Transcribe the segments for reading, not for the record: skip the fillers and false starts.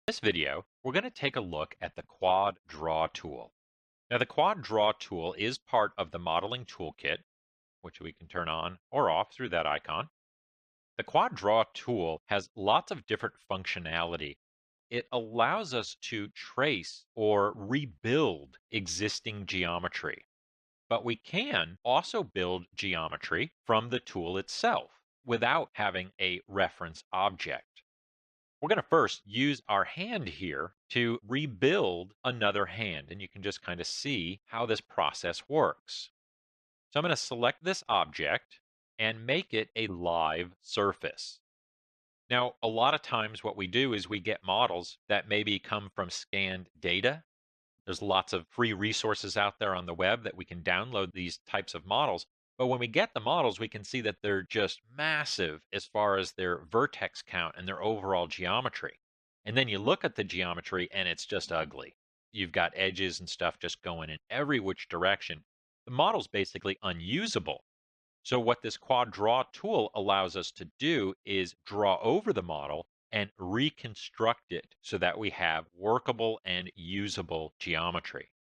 This video, we're going to take a look at the Quad Draw tool. Now, the Quad Draw tool is part of the modeling toolkit, which we can turn on or off through that icon. The Quad Draw tool has lots of different functionality. It allows us to trace or rebuild existing geometry, but we can also build geometry from the tool itself without having a reference object. We're going to first use our hand here to rebuild another hand, and you can just kind of see how this process works. So I'm going to select this object and make it a live surface. Now, a lot of times what we do is we get models that maybe come from scanned data. There's lots of free resources out there on the web that we can download these types of models. But when we get the models, we can see that they're just massive as far as their vertex count and their overall geometry. And then you look at the geometry and it's just ugly. You've got edges and stuff just going in every which direction. The model's basically unusable. So what this quad draw tool allows us to do is draw over the model and reconstruct it so that we have workable and usable geometry.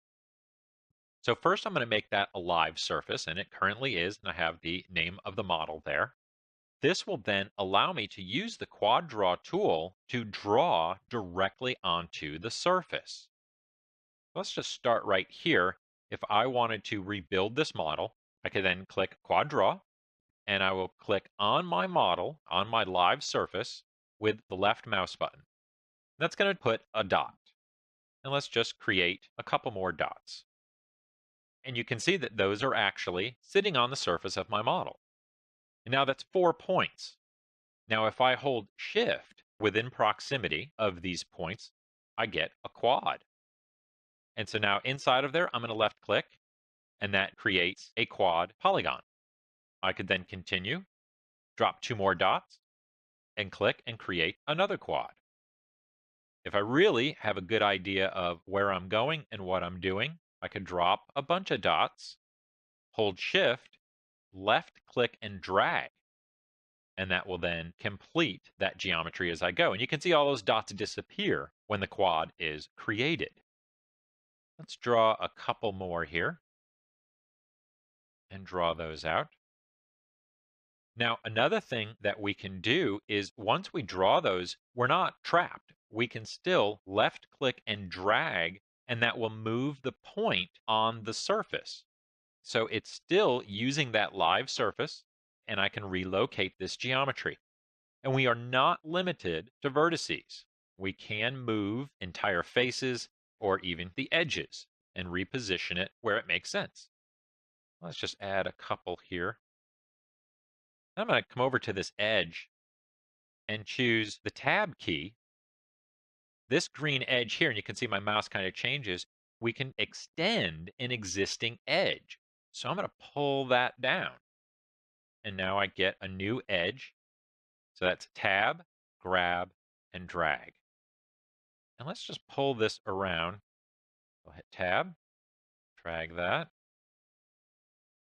So first I'm going to make that a live surface, and it currently is, and I have the name of the model there. This will then allow me to use the quad draw tool to draw directly onto the surface. Let's just start right here. If I wanted to rebuild this model, I could then click quad draw, and I will click on my model on my live surface with the left mouse button. That's going to put a dot. And let's just create a couple more dots. And you can see that those are actually sitting on the surface of my model. And now that's 4 points. Now, if I hold shift within proximity of these points, I get a quad. And so now inside of there, I'm going to left click, and that creates a quad polygon. I could then continue, drop 2 more dots, and click and create another quad. If I really have a good idea of where I'm going and what I'm doing, I could drop a bunch of dots, hold shift, left click and drag, and that will then complete that geometry as I go. And you can see all those dots disappear when the quad is created. Let's draw a couple more here and draw those out. Now, another thing that we can do is once we draw those, we're not trapped. We can still left click and drag, and that will move the point on the surface. So it's still using that live surface, and I can relocate this geometry. And we are not limited to vertices. We can move entire faces or even the edges and reposition it where it makes sense. Let's just add a couple here. I'm going to come over to this edge and choose the tab key. This green edge here, and you can see my mouse kind of changes, we can extend an existing edge. So I'm going to pull that down. And now I get a new edge. So that's tab, grab, and drag. And let's just pull this around. I'll hit tab, drag that.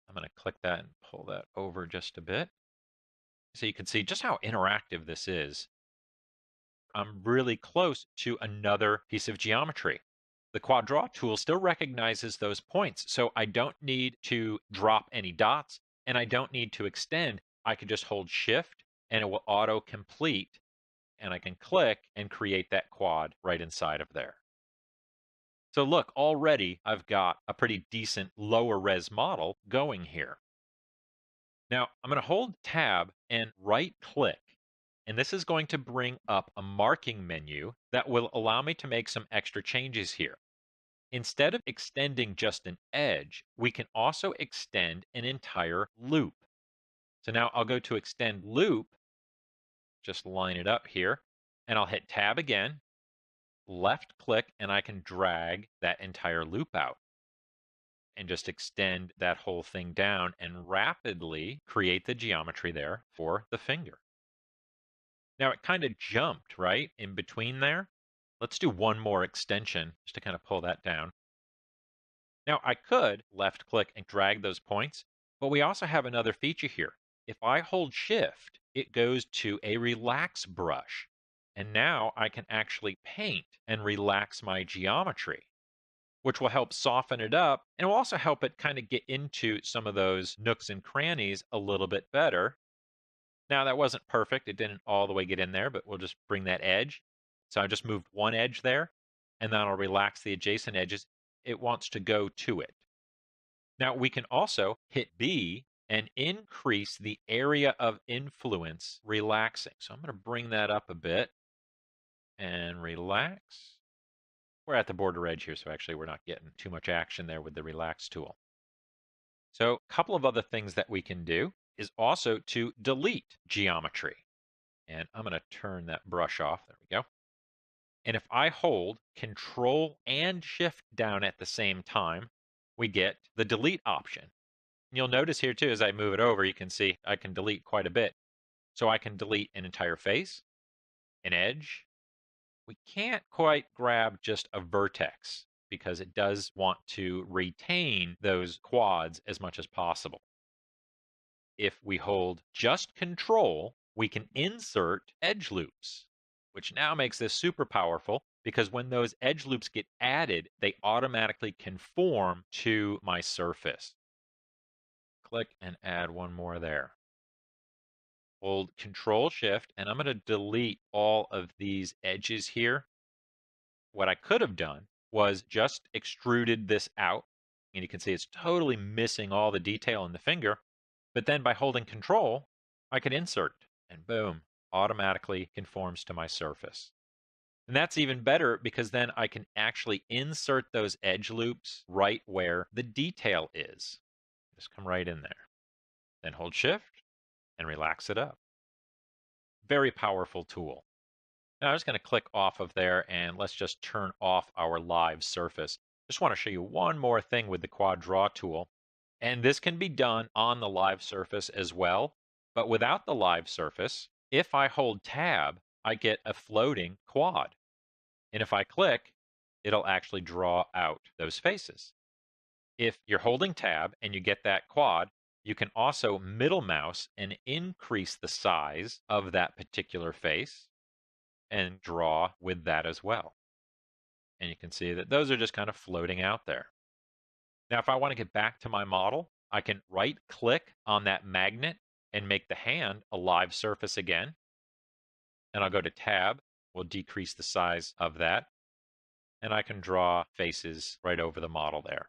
I'm going to click that and pull that over just a bit. So you can see just how interactive this is. I'm really close to another piece of geometry. The quad draw tool still recognizes those points, so I don't need to drop any dots and I don't need to extend. I can just hold shift and it will auto complete, and I can click and create that quad right inside of there. So look, already I've got a pretty decent lower res model going here. Now I'm going to hold tab and right click, and this is going to bring up a marking menu that will allow me to make some extra changes here. Instead of extending just an edge, we can also extend an entire loop. So now I'll go to extend loop, just line it up here, and I'll hit tab again, left click, and I can drag that entire loop out and just extend that whole thing down and rapidly create the geometry there for the finger. Now it kind of jumped right in between there. Let's do one more extension just to kind of pull that down. Now I could left click and drag those points, but we also have another feature here. If I hold shift, it goes to a relax brush. And now I can actually paint and relax my geometry, which will help soften it up and will also help it kind of get into some of those nooks and crannies a little bit better. Now, that wasn't perfect. It didn't all the way get in there, but we'll just bring that edge. So I just moved one edge there, and then I'll relax the adjacent edges. It wants to go to it. Now, we can also hit B and increase the area of influence relaxing. So I'm going to bring that up a bit and relax. We're at the border edge here, so actually we're not getting too much action there with the relax tool. So a couple of other things that we can do is also to delete geometry. And I'm going to turn that brush off. There we go. And if I hold Control and Shift down at the same time, we get the delete option. And you'll notice here too, as I move it over, you can see I can delete quite a bit. So I can delete an entire face, an edge. We can't quite grab just a vertex because it does want to retain those quads as much as possible. If we hold just Control, we can insert edge loops, which now makes this super powerful because when those edge loops get added, they automatically conform to my surface. Click and add one more there. Hold Control Shift, and I'm going to delete all of these edges here. What I could have done was just extruded this out, and you can see it's totally missing all the detail in the finger. But then by holding Control, I can insert, and boom, automatically conforms to my surface. And that's even better because then I can actually insert those edge loops right where the detail is. Just come right in there. Then hold Shift and relax it up. Very powerful tool. Now I'm just going to click off of there and let's just turn off our live surface. Just want to show you one more thing with the Quad Draw tool. And this can be done on the live surface as well. But without the live surface, if I hold Tab, I get a floating quad. And if I click, it'll actually draw out those faces. If you're holding Tab and you get that quad, you can also middle mouse and increase the size of that particular face and draw with that as well. And you can see that those are just kind of floating out there. Now, if I want to get back to my model, I can right click on that magnet and make the hand a live surface again. And I'll go to Tab. We'll decrease the size of that. And I can draw faces right over the model there.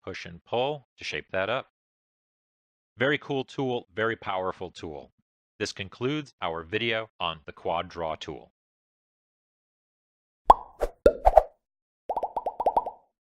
Push and pull to shape that up. Very cool tool, very powerful tool. This concludes our video on the Quad Draw tool.